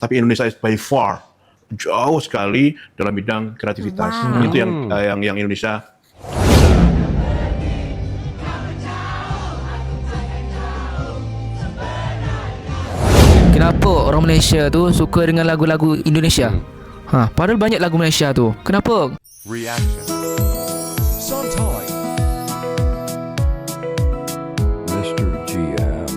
Tapi Indonesia is by far jauh sekali dalam bidang kreativitas. Itu yang Indonesia. Kenapa orang Malaysia tu suka dengan lagu-lagu Indonesia? Padahal banyak lagu Malaysia tu. Kenapa? Reaction. Sometime. Mr. GM.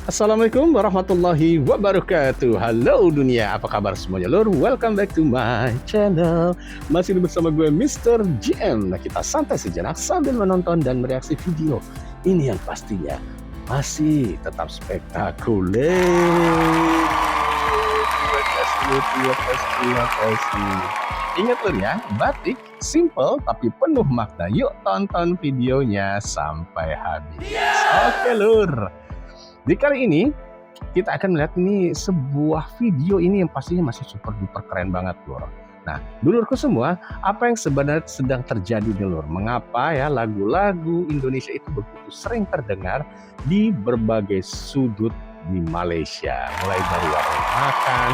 Assalamualaikum warahmatullahi wabarakatuh. Halo dunia, apa kabar semuanya lur? Welcome back to my channel. Masih bersama gue Mr. GM. Nah, kita santai sejenak sambil menonton dan mereaksi video ini yang pastinya masih tetap spektakuler. Terima kasih. Ingat lur ya, batik simple tapi penuh makna. Yuk tonton videonya sampai habis. Oke lur. Di kali ini kita akan melihat ini sebuah video ini yang pastinya masih super duper keren banget lur. Nah, dulurku semua, apa yang sebenarnya sedang terjadi nih lur? Mengapa ya lagu-lagu Indonesia itu begitu sering terdengar di berbagai sudut di Malaysia? Mulai dari warung makan,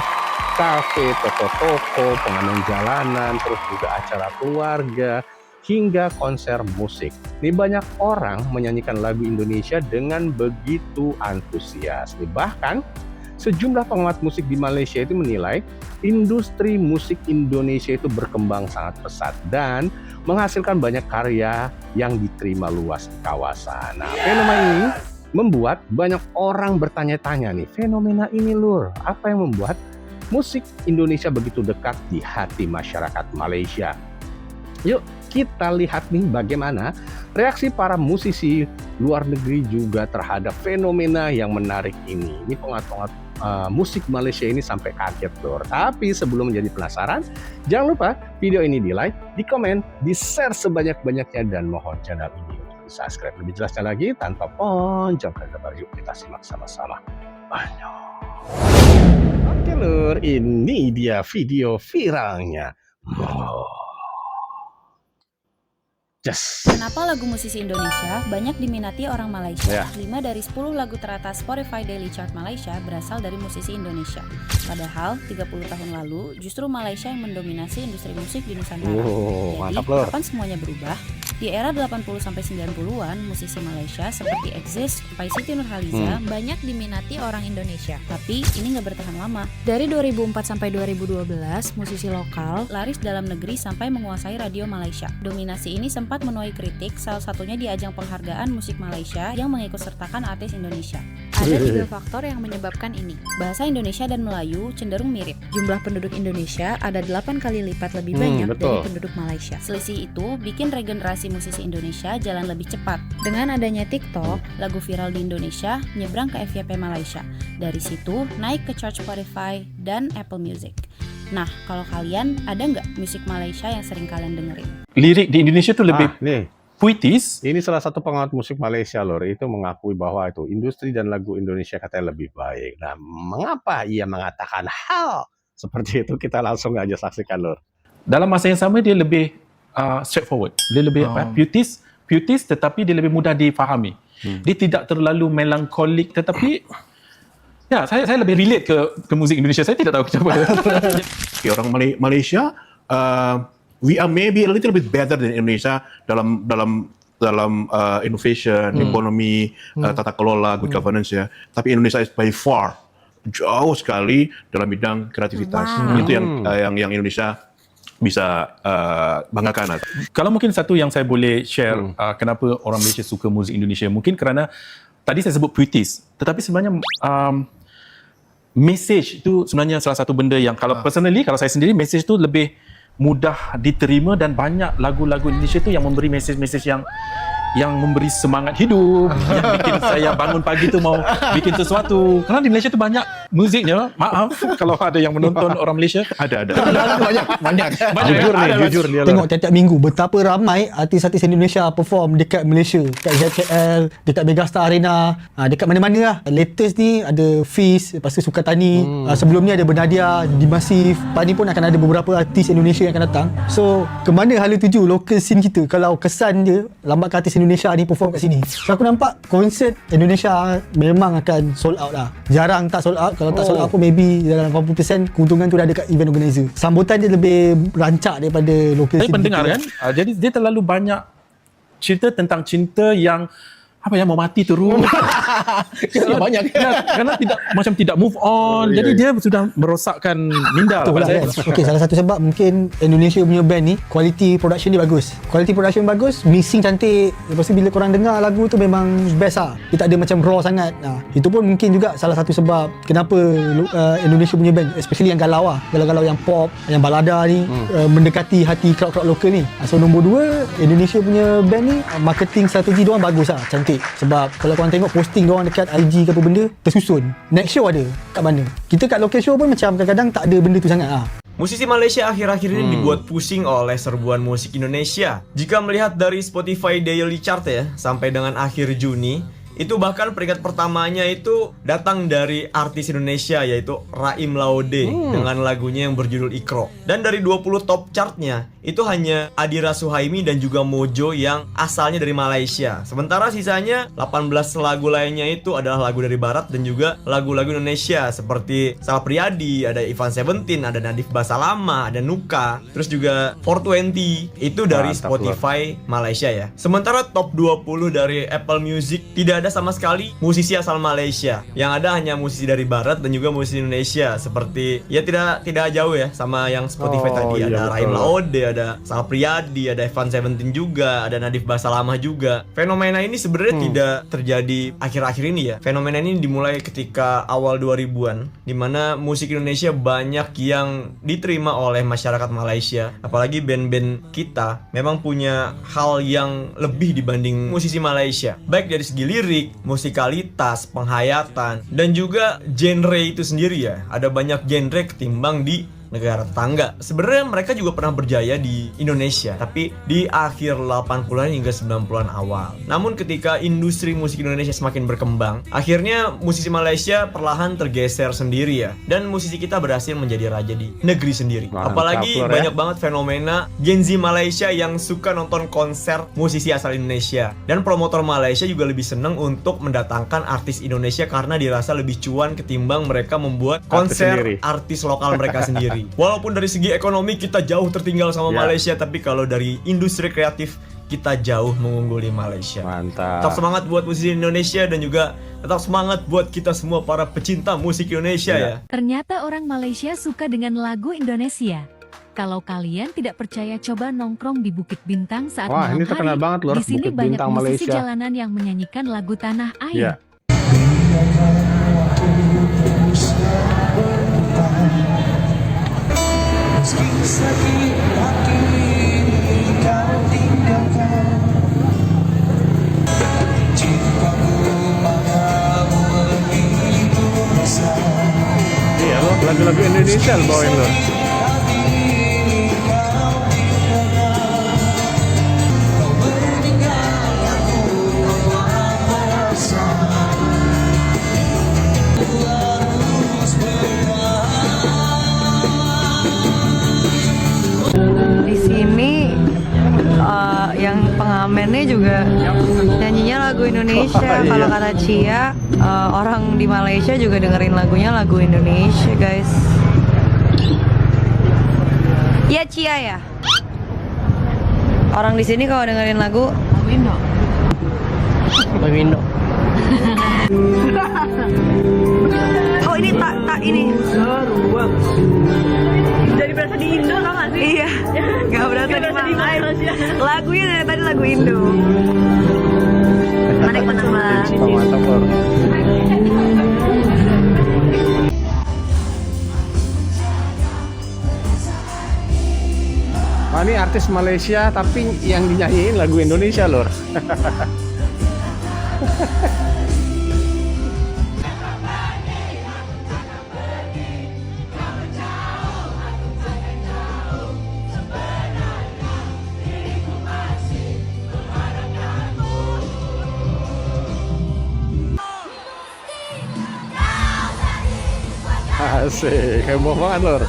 kafe, toko-toko, pengamen jalanan, terus juga acara keluarga, hingga konser musik. Ini banyak orang menyanyikan lagu Indonesia dengan begitu antusias. Bahkan sejumlah pengamat musik di Malaysia itu menilai industri musik Indonesia itu berkembang sangat pesat dan menghasilkan banyak karya yang diterima luas di kawasan. Nah, fenomena ini membuat banyak orang bertanya-tanya nih, fenomena ini lur, apa yang membuat musik Indonesia begitu dekat di hati masyarakat Malaysia? Yuk kita lihat nih bagaimana reaksi para musisi luar negeri juga terhadap fenomena yang menarik ini. Ini pengamat musik Malaysia ini sampai kaget lor. Tapi sebelum menjadi penasaran, jangan lupa video ini di like, di komen, di share sebanyak-banyaknya dan mohon channel ini untuk di subscribe. Lebih jelasnya lagi tanpa ponjol lebar, yuk kita simak sama-sama. Oke lur, ini dia video viralnya. Kenapa lagu musisi Indonesia banyak diminati orang Malaysia? 5 dari 10 lagu teratas Spotify Daily Chart Malaysia berasal dari musisi Indonesia. Padahal 30 tahun lalu justru Malaysia yang mendominasi industri musik di Nusantara. Jadi kapan semuanya berubah? Di era 80-90-an, musisi Malaysia seperti Exist, Siti Nurhaliza banyak diminati orang Indonesia. Tapi ini nggak bertahan lama. Dari 2004 sampai 2012, musisi lokal laris dalam negeri sampai menguasai radio Malaysia. Dominasi ini sempat menuai kritik, salah satunya di ajang penghargaan musik Malaysia yang mengikutsertakan artis Indonesia. Ada 3 faktor yang menyebabkan ini. Bahasa Indonesia dan Melayu cenderung mirip. Jumlah penduduk Indonesia ada 8 kali lipat lebih banyak dari penduduk Malaysia. Selisih itu bikin regenerasi musisi Indonesia jalan lebih cepat. Dengan adanya TikTok, lagu viral di Indonesia nyebrang ke FYP Malaysia. Dari situ naik ke chart Spotify dan Apple Music. Nah, kalau kalian ada nggak musik Malaysia yang sering kalian dengerin? Lirik di Indonesia tuh lebih puitis. Ini salah satu pengamat musik Malaysia lor, itu mengakui bahwa itu industri dan lagu Indonesia katanya lebih baik. Nah, mengapa ia mengatakan hal seperti itu? Kita langsung aja saksikan lor. Dalam masa yang sama dia lebih straightforward. Dia lebih puitis tetapi dia lebih mudah difahami. Dia tidak terlalu melankolik tetapi ya, saya lebih relate ke muzik Indonesia. Saya tidak tahu kenapa. Orang Malaysia, we are maybe a little bit better than Indonesia dalam innovation, ekonomi, tata kelola, good governance ya. Tapi Indonesia is by far jauh sekali dalam bidang kreativitas. Itu yang Indonesia bisa banggakan. Kalau mungkin satu yang saya boleh share kenapa orang Malaysia suka muzik Indonesia, mungkin kerana tadi saya sebut puitis, tetapi sebenarnya message itu sebenarnya salah satu benda yang kalau personally, kalau saya sendiri, message itu lebih mudah diterima dan banyak lagu-lagu Indonesia itu yang memberi message-message yang memberi semangat hidup, yang bikin saya bangun pagi tu mau bikin sesuatu. Karena di Malaysia tu banyak muziknya. Maaf kalau ada yang menonton orang Malaysia. Ada. Banyak. Jujur dia. Tengok tiap-tiap minggu betapa ramai artis-artis Indonesia perform dekat Malaysia, dekat ZKL, dekat Megastar Arena, dekat mana-mana lah. Latest ni ada Fiz, lepas tu Sukatani. Sebelum ni ada Bernadia, Dimasif. Lepas ni pun akan ada beberapa artis Indonesia yang akan datang. So, ke mana hala tuju local scene kita? Kalau kesan dia lambatkan artis Indonesia Indonesia ni perform kat sini. So aku nampak konsert Indonesia memang akan sold out lah. Jarang tak sold out. Kalau tak sold out pun maybe dalam 80% keuntungan tu dah ada kat event organizer. Sambutan dia lebih rancak daripada local Saya scene pendengar kita. kan, jadi dia terlalu banyak cerita tentang cinta yang apa ya, mau mati terus. Kerana banyak. Kerana tidak move on. Jadi dia sudah merosakkan minda Betul pada lah saya. kan. Okay, salah satu sebab mungkin Indonesia punya band ni quality production dia bagus. Quality production bagus, mixing cantik. Lepas tu bila korang dengar lagu tu memang best lah. Dia tak ada macam raw sangat. Itu pun mungkin juga salah satu sebab kenapa Indonesia punya band, especially yang galau lah. Galau-galau yang pop, yang balada ni mendekati hati crowd-crowd lokal ni. So nombor 2, Indonesia punya band ni marketing strategi diorang bagus lah, cantik. Sebab kalau korang tengok posting diorang dekat IG ke apa benda, tersusun. Next show ada kat mana. Kita kat local show pun macam kadang-kadang tak ada benda tu sangat lah. Musisi Malaysia akhir-akhir ini dibuat pusing oleh serbuan musik Indonesia. Jika melihat dari Spotify Daily Chart ya, sampai dengan akhir Juni, itu bahkan peringkat pertamanya itu datang dari artis Indonesia, yaitu Raim Laude dengan lagunya yang berjudul Ikro. Dan dari 20 top chartnya itu hanya Adira Suhaimi dan juga Mojo yang asalnya dari Malaysia. Sementara sisanya 18 lagu lainnya itu adalah lagu dari barat dan juga lagu-lagu Indonesia seperti Sal Priadi, ada Ivan Seventeen, ada Nadif Basalama, ada Nuka, terus juga 420. Itu dari Spotify Malaysia ya. Sementara top 20 dari Apple Music tidak ada sama sekali musisi asal Malaysia. Yang ada hanya musisi dari barat dan juga musisi Indonesia, seperti ya tidak jauh ya sama yang Spotify tadi. Ada Raim Laude, ada Sal Priadi, ada Evan Seventeen juga, ada Nadif Basalamah juga. Fenomena ini sebenarnya tidak terjadi akhir-akhir ini ya. Fenomena ini dimulai ketika awal 2000-an, dimana musik Indonesia banyak yang diterima oleh masyarakat Malaysia. Apalagi band-band kita memang punya hal yang lebih dibanding musisi Malaysia, baik dari segi lirik, musikalitas, penghayatan, dan juga genre itu sendiri ya. Ada banyak genre ketimbang di negara tetangga. Sebenarnya mereka juga pernah berjaya di Indonesia, tapi di akhir 80-an hingga 90-an awal. Namun ketika industri musik Indonesia semakin berkembang, akhirnya musisi Malaysia perlahan tergeser sendiri ya. Dan musisi kita berhasil menjadi raja di negeri sendiri. Apalagi banyak banget fenomena Gen Z Malaysia yang suka nonton konser musisi asal Indonesia. Dan promotor Malaysia juga lebih seneng untuk mendatangkan artis Indonesia karena dirasa lebih cuan ketimbang mereka membuat konser artis lokal mereka sendiri. Walaupun dari segi ekonomi kita jauh tertinggal sama Malaysia, tapi kalau dari industri kreatif kita jauh mengungguli Malaysia. Mantap. Tetap semangat buat musisi Indonesia dan juga tetap semangat buat kita semua para pecinta musik Indonesia ya. Ternyata orang Malaysia suka dengan lagu Indonesia. Kalau kalian tidak percaya, coba nongkrong di Bukit Bintang saat malam ini terkenal hari. banget loh, Di sini Bukit banyak Bintang musisi Malaysia. jalanan yang menyanyikan lagu Tanah Air. Iya loh, lagu-lagu Indonesia lo bawain lo. Di sini yang pengamennya juga nyanyinya lagu Indonesia. Kalau kata Cia, orang di Malaysia juga dengerin lagunya lagu Indonesia, guys. Iya Cia ya. Orang di sini kalau dengerin lagu Indo. Lagu Indo. Oh ini tak ini. Jadi berasa di Indo tau gak sih? Iya, gak berasa di Malaysia. Lagunya dari tadi lagu Indo. Menarik menambah. Mantap loh. Wah, ini artis Malaysia tapi yang dinyanyiin lagu Indonesia loh. Asik, heboh banget lor.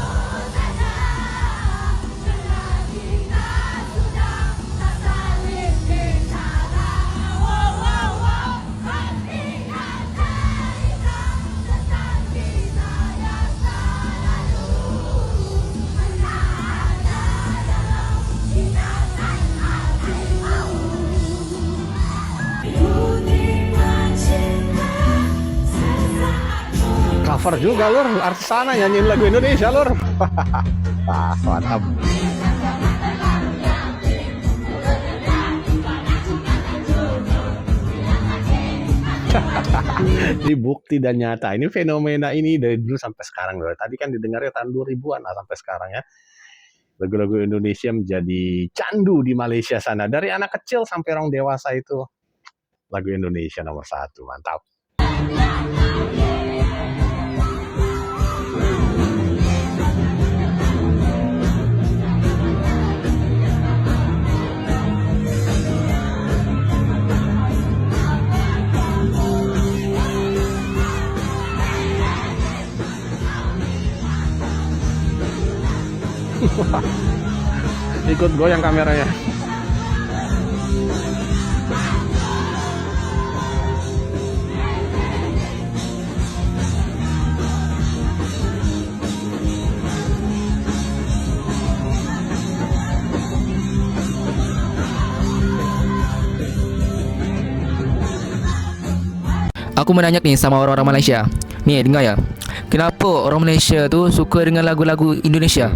cover juga lur, artis sana nyanyiin lagu Indonesia lur. Mantap. Ini bukti dan nyata. Ini fenomena ini dari dulu sampai sekarang lur. Tadi kan didengarnya tahun 2000-an lah sampai sekarang ya. Lagu-lagu Indonesia menjadi candu di Malaysia sana. Dari anak kecil sampai orang dewasa itu lagu Indonesia nomor 1. Mantap. Ikut goyang kameranya. Aku mau nanya nih sama orang-orang Malaysia. Nih, dengar ya. Kenapa orang Malaysia tu suka dengan lagu-lagu Indonesia?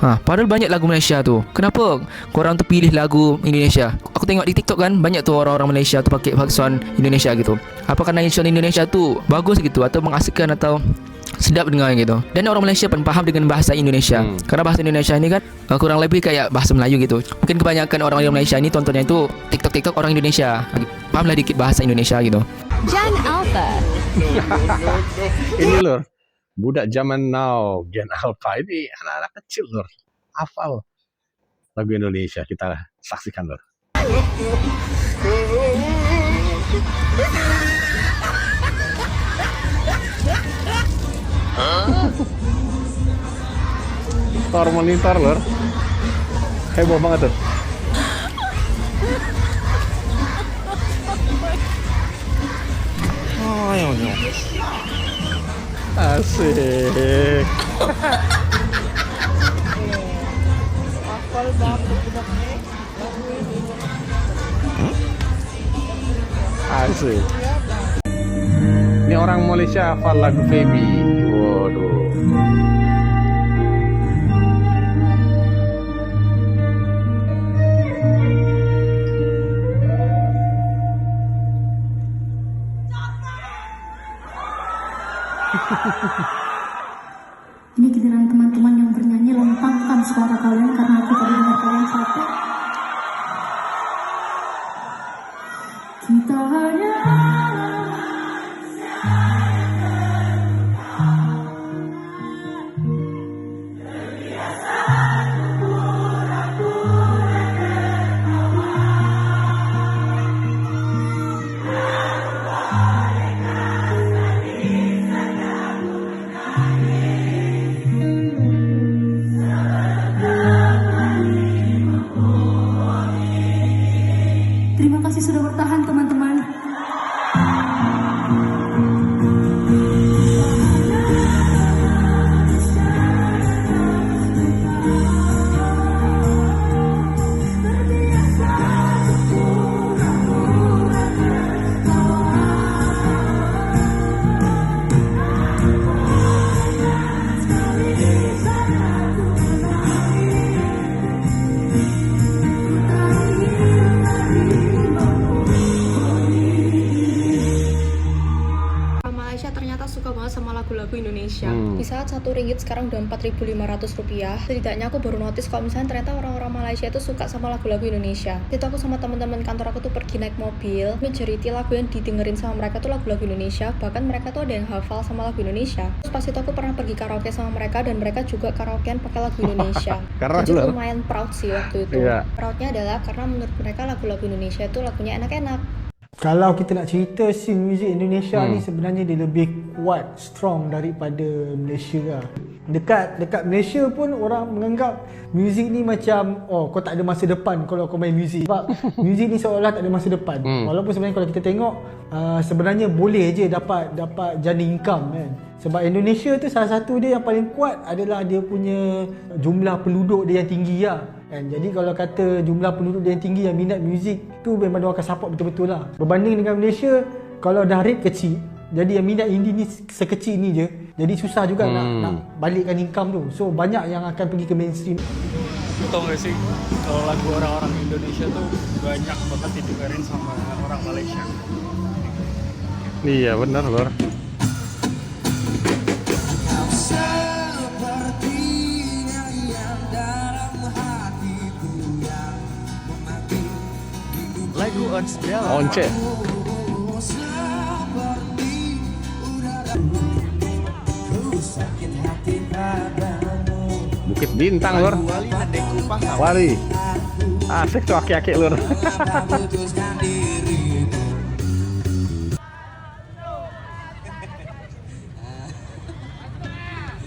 Padahal banyak lagu Malaysia tu. Kenapa korang tu pilih lagu Indonesia? Aku tengok di TikTok kan, banyak tu orang-orang Malaysia tu pakai sound Indonesia gitu. Apa kerana sound Indonesia tu bagus gitu atau mengasihkan atau sedap dengar gitu. Dan orang Malaysia pun faham dengan bahasa Indonesia. Karena bahasa Indonesia ini kan kurang lebih kayak bahasa Melayu gitu. Mungkin kebanyakan orang Malaysia ini tontonnya itu TikTok orang Indonesia. Pahamlah dikit bahasa Indonesia gitu. Gen Alpha. Ini lur, budak zaman now, Gen Alpha ini anak-anak kecil lur, hafal lagu Indonesia. Kita saksikan lur. Monitor lur, heboh banget tuh. Asik. Asik. Ini orang Malaysia hafal lagu Feby. Waduh. Ini giliran teman-teman yang bernyanyi, lempangkan suara kalian karena aku tadi dengar kalian capek. Kita hanya terima kasih sudah bertahan teman-teman. lagu Indonesia. Di saat RM1 sekarang udah Rp4.500. Setidaknya aku baru notice kalau misalnya ternyata orang-orang Malaysia itu suka sama lagu-lagu Indonesia. Itu aku sama teman-teman kantor aku tuh pergi naik mobil, majority lagu yang didengerin sama mereka tuh lagu-lagu Indonesia. Bahkan mereka tuh ada yang hafal sama lagu Indonesia. Terus pas itu aku pernah pergi karaoke sama mereka dan mereka juga karaokean pakai lagu Indonesia. Jadi lumayan proud sih waktu itu. Proudnya adalah karena menurut mereka lagu-lagu Indonesia itu lagunya enak-enak. Kalau kita nak cerita scene muzik Indonesia ni sebenarnya dia lebih kuat, strong daripada Malaysia lah. Dekat Malaysia pun orang menganggap muzik ni macam kau tak ada masa depan kalau kau main muzik. Sebab muzik ni seolah tak ada masa depan. Walaupun sebenarnya kalau kita tengok sebenarnya boleh je dapat jana income kan. Sebab Indonesia tu salah satu dia yang paling kuat adalah dia punya jumlah penduduk dia yang tinggi lah. Kan? Jadi kalau kata jumlah penduduk dia yang tinggi yang minat muzik tu memang dia akan support betul-betul lah. Berbanding dengan Malaysia, kalau dah rate kecil, jadi yang minat indie ni sekecil ni je, Jadi susah juga nak balikkan income tu. So banyak yang akan pergi ke mainstream. Tau gak sih, kalau lagu orang-orang Indonesia tuh banyak banget didengerin sama orang Malaysia. Iya benar lor. Lagu Ons Bella. Once. Bukit Bintang lor. Wali. Asik tuh aki-aki lor.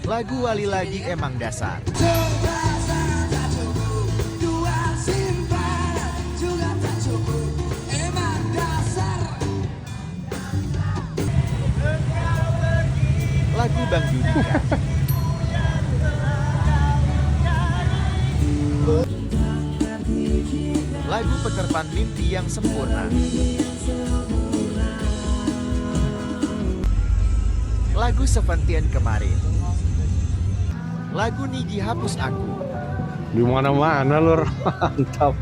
Lagu Wali lagi emang dasar. Lagu Bang Judika. Lagu Penerban Mimpi yang Sempurna. Lagu Seventeen Kemarin. Lagu Niji Hapus Aku. Di mana-mana lor. Mantap.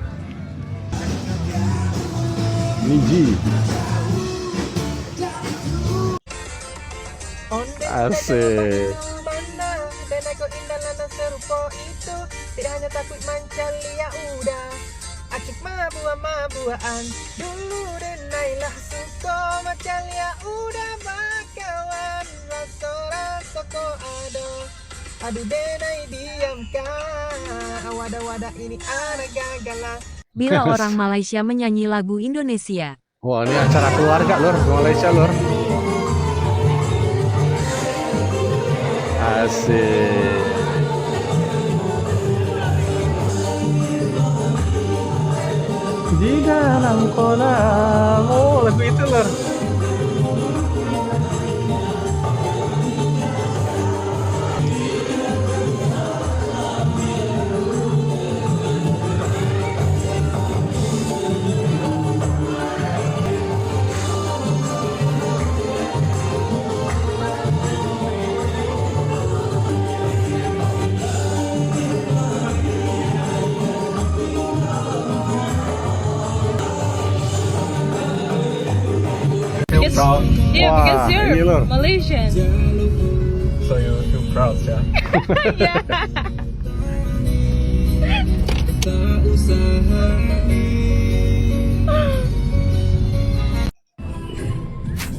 Niji. Asik. Dan aku indah lana serupa itu. Tidak hanya takut mancal ya udah. Acik mabua-mabuaan. Dulu denailah suko mancal ya udah bakawan. Rasa-rasa ko ada. Aduh denai diamkan. Awada-wada ini ada gagalah. Bila orang Malaysia menyanyi lagu Indonesia. Wah ini acara keluarga lor di Malaysia lor. Asik. Di dalam kolam. Oh lagu itu lor. Proud. Yeah, Wah, because you're ini lor. Malaysian. So you feel proud ya?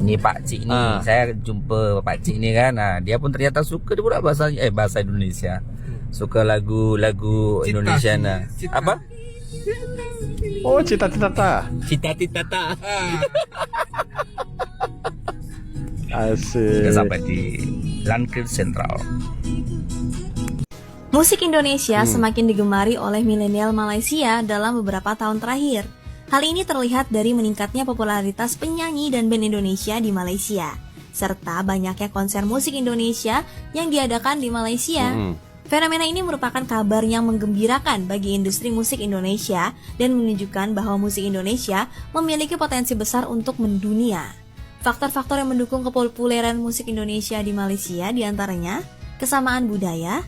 Ini Pak Cik ni, saya jumpa Pak Cik ni kan. Dia pun ternyata suka pula bahasa Indonesia. Suka lagu-lagu Indonesia Apa? Oh cita-cita. Cita-cita. Asik. Sudah sampai di Langkir Sentral. Musik Indonesia semakin digemari oleh milenial Malaysia dalam beberapa tahun terakhir. Hal ini terlihat dari meningkatnya popularitas penyanyi dan band Indonesia di Malaysia, serta banyaknya konser musik Indonesia yang diadakan di Malaysia. Fenomena ini merupakan kabar yang menggembirakan bagi industri musik Indonesia dan menunjukkan bahwa musik Indonesia memiliki potensi besar untuk mendunia. Faktor-faktor yang mendukung kepopuleran musik Indonesia di Malaysia diantaranya kesamaan budaya.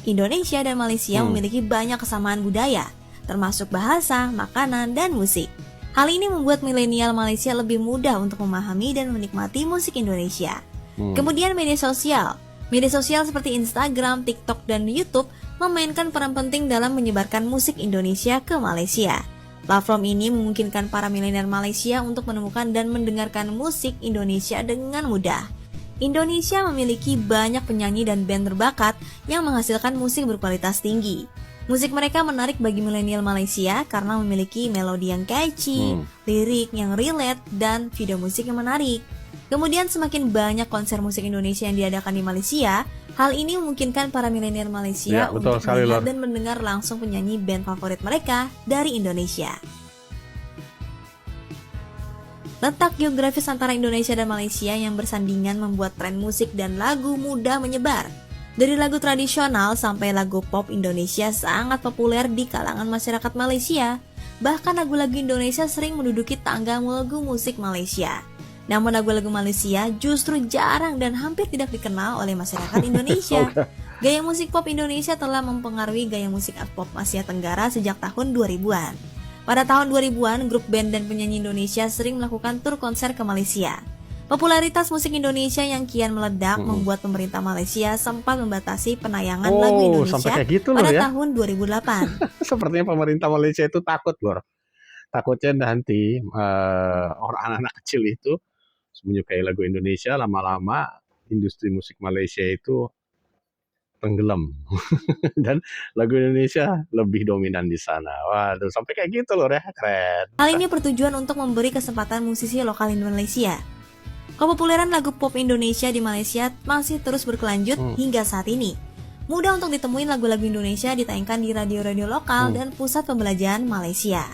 Indonesia dan Malaysia memiliki banyak kesamaan budaya, termasuk bahasa, makanan, dan musik. Hal ini membuat milenial Malaysia lebih mudah untuk memahami dan menikmati musik Indonesia. Kemudian media sosial. Media sosial seperti Instagram, TikTok, dan YouTube memainkan peran penting dalam menyebarkan musik Indonesia ke Malaysia. Platform ini memungkinkan para milenial Malaysia untuk menemukan dan mendengarkan musik Indonesia dengan mudah. Indonesia memiliki banyak penyanyi dan band terbakat yang menghasilkan musik berkualitas tinggi. Musik mereka menarik bagi milenial Malaysia karena memiliki melodi yang catchy, lirik yang relate, dan video musik yang menarik. Kemudian semakin banyak konser musik Indonesia yang diadakan di Malaysia, hal ini memungkinkan para milenial Malaysia untuk melihat dan mendengar langsung penyanyi band favorit mereka dari Indonesia. Letak geografis antara Indonesia dan Malaysia yang bersandingan membuat tren musik dan lagu mudah menyebar. Dari lagu tradisional sampai lagu pop Indonesia sangat populer di kalangan masyarakat Malaysia. Bahkan lagu-lagu Indonesia sering menduduki tangga lagu musik Malaysia. Namun lagu-lagu Malaysia justru jarang dan hampir tidak dikenal oleh masyarakat Indonesia. Gaya musik pop Indonesia telah mempengaruhi gaya musik pop Asia Tenggara sejak tahun 2000-an. Pada tahun 2000-an, grup band dan penyanyi Indonesia sering melakukan tur konser ke Malaysia. Popularitas musik Indonesia yang kian meledak membuat pemerintah Malaysia sempat membatasi penayangan lagu Indonesia sampai kayak gitu pada ya. tahun 2008. Sepertinya pemerintah Malaysia itu takut loh. Takutnya nanti orang anak-anak kecil itu menyukai lagu Indonesia, lama-lama industri musik Malaysia itu tenggelam dan lagu Indonesia lebih dominan di sana. Waduh, sampai kayak gitu loh ya, keren. Hal ini bertujuan untuk memberi kesempatan musisi lokal Indonesia. Kepopuleran lagu pop Indonesia di Malaysia masih terus berkelanjut hingga saat ini. Mudah untuk ditemuin lagu-lagu Indonesia ditayangkan di radio-radio lokal dan pusat pembelajaran Malaysia.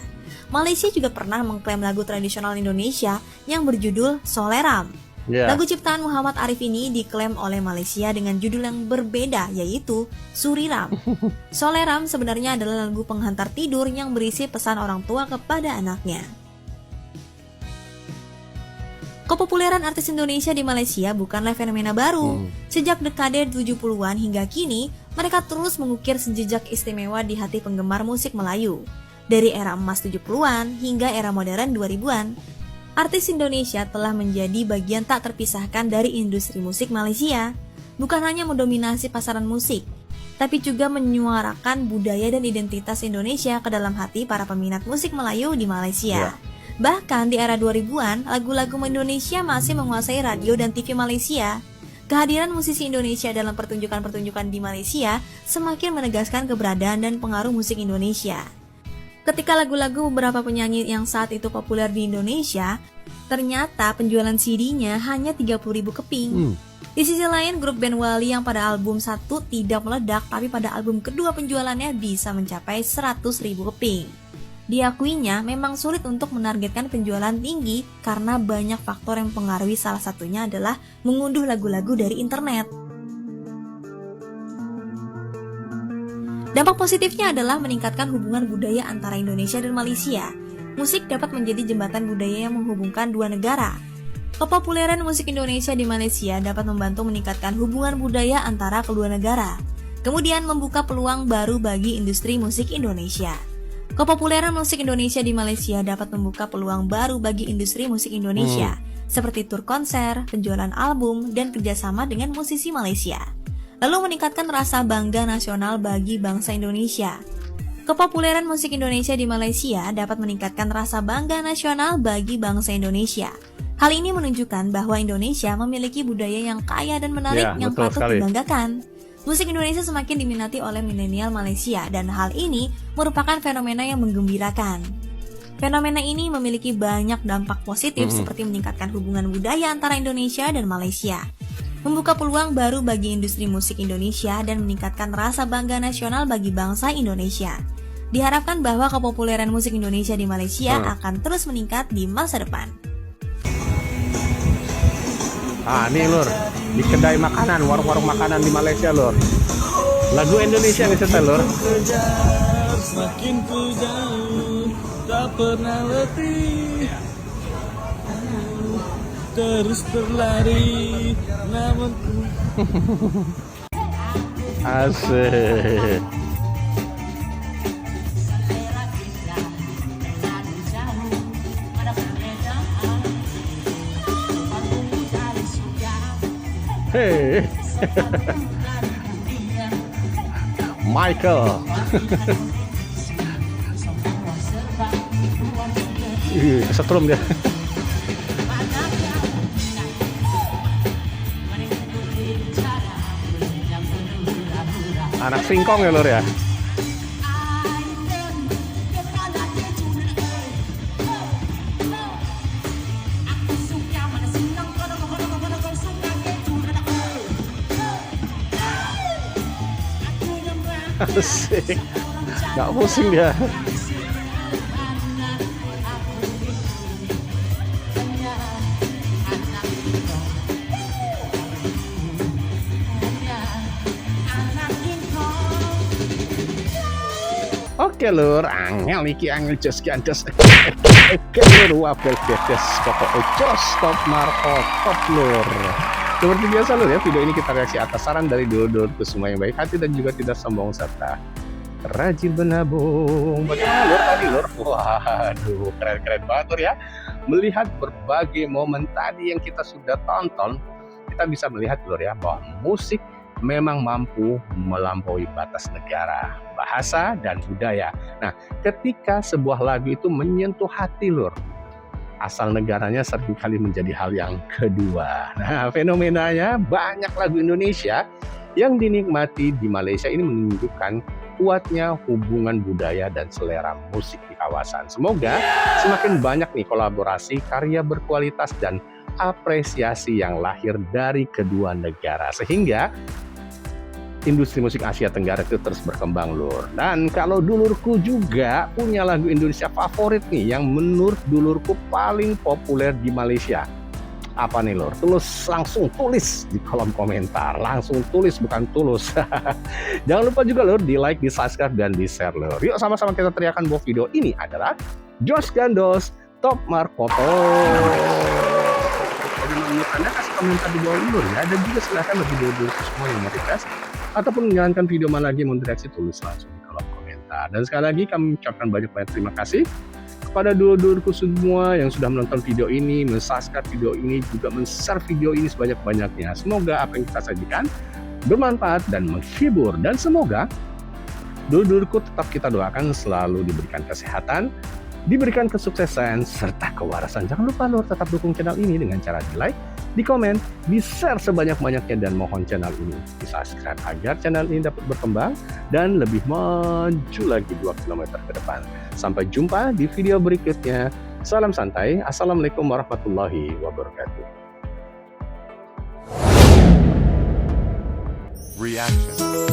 Malaysia juga pernah mengklaim lagu tradisional Indonesia yang berjudul Soleram. Lagu ciptaan Muhammad Arif ini diklaim oleh Malaysia dengan judul yang berbeda, yaitu Suriram. Soleram sebenarnya adalah lagu penghantar tidur yang berisi pesan orang tua kepada anaknya. Kepopuleran artis Indonesia di Malaysia bukanlah fenomena baru. Sejak dekade 70-an hingga kini, mereka terus mengukir jejak istimewa di hati penggemar musik Melayu. Dari era emas 70-an hingga era modern 2000-an, artis Indonesia telah menjadi bagian tak terpisahkan dari industri musik Malaysia. Bukan hanya mendominasi pasaran musik, tapi juga menyuarakan budaya dan identitas Indonesia ke dalam hati para peminat musik Melayu di Malaysia. Bahkan di era 2000-an, lagu-lagu Indonesia masih menguasai radio dan TV Malaysia. Kehadiran musisi Indonesia dalam pertunjukan-pertunjukan di Malaysia semakin menegaskan keberadaan dan pengaruh musik Indonesia. Ketika lagu-lagu beberapa penyanyi yang saat itu populer di Indonesia, ternyata penjualan CD-nya hanya 30.000 keping. Di sisi lain, grup band Wali yang pada album 1 tidak meledak, tapi pada album kedua penjualannya bisa mencapai 100.000 keping. Diakuinya memang sulit untuk menargetkan penjualan tinggi karena banyak faktor yang mempengaruhi, salah satunya adalah mengunduh lagu-lagu dari internet. Dampak positifnya adalah meningkatkan hubungan budaya antara Indonesia dan Malaysia. Musik dapat menjadi jembatan budaya yang menghubungkan dua negara. Kepopuleran musik Indonesia di Malaysia dapat membantu meningkatkan hubungan budaya antara kedua negara, kemudian membuka peluang baru bagi industri musik Indonesia. Kepopuleran musik Indonesia di Malaysia dapat membuka peluang baru bagi industri musik Indonesia, seperti tur konser, penjualan album, dan kerjasama dengan musisi Malaysia. Lalu meningkatkan rasa bangga nasional bagi bangsa Indonesia. Kepopuleran musik Indonesia di Malaysia dapat meningkatkan rasa bangga nasional bagi bangsa Indonesia. Hal ini menunjukkan bahwa Indonesia memiliki budaya yang kaya dan menarik yang patut dibanggakan. Musik Indonesia semakin diminati oleh milenial Malaysia dan hal ini merupakan fenomena yang menggembirakan. Fenomena ini memiliki banyak dampak positif seperti meningkatkan hubungan budaya antara Indonesia dan Malaysia, membuka peluang baru bagi industri musik Indonesia, dan meningkatkan rasa bangga nasional bagi bangsa Indonesia. Diharapkan bahwa kepopuleran musik Indonesia di Malaysia akan terus meningkat di masa depan. Nih lur, di kedai makanan, warung-warung makanan di Malaysia lur, lagu Indonesia nih setel lur. Semakin ku jauh, tak pernah letih, terus berlari, namun ku asik. Hey, Michael. Kesetrum dia. Anak singkong ya lur ya. Asik, nggak pusing dia. Oke lur, angel iki angel jos. Oke lur, wapel ketes pokoknya jos top Marco top lur. Seperti biasa lur ya, video ini kita reaksi atas saran dari dulur-dulurku semua yang baik hati dan juga tidak sombong serta rajin menabung. Bagaimana lur tadi lur? Waduh, keren-keren banget lur ya. Melihat berbagai momen tadi yang kita sudah tonton, kita bisa melihat lur ya bahwa musik memang mampu melampaui batas negara, bahasa, dan budaya. Nah, ketika sebuah lagu itu menyentuh hati lur, asal negaranya seringkali menjadi hal yang kedua. Nah, fenomenanya banyak lagu Indonesia yang dinikmati di Malaysia ini menunjukkan kuatnya hubungan budaya dan selera musik di kawasan. Semoga semakin banyak nih kolaborasi, karya berkualitas, dan apresiasi yang lahir dari kedua negara. Sehingga industri musik Asia Tenggara itu terus berkembang lur. Dan kalau dulurku juga punya lagu Indonesia favorit nih yang menurut dulurku paling populer di Malaysia. Apa nih lur? Langsung tulis di kolom komentar. Langsung tulis, bukan tulus. Jangan lupa juga lur di like, di subscribe, dan di share lur. Yuk sama-sama kita teriakan bahwa video ini adalah Jos Gandos Top Markoto. Jadi menurut Anda kasih komentar di bawah lur ya. Dan juga silahkan bagi dulur-dulurku semua yang mau request ataupun menjalankan video mana lagi mau direaksi, tulis langsung di kolom komentar. Dan sekali lagi kami ucapkan banyak-banyak terima kasih kepada dulur-dulurku semua yang sudah menonton video ini, men-subscribe video ini, juga men-share video ini sebanyak-banyaknya. Semoga apa yang kita sajikan bermanfaat dan menghibur, dan semoga dulur-dulurku tetap kita doakan selalu diberikan kesehatan, diberikan kesuksesan, serta kewarasan. Jangan lupa lur tetap dukung channel ini dengan cara di like, di komen, di share sebanyak-banyaknya, dan mohon channel ini di subscribe agar channel ini dapat berkembang dan lebih maju lagi 2 km ke depan. Sampai jumpa di video berikutnya. Salam santai. Assalamualaikum warahmatullahi wabarakatuh. Reaction.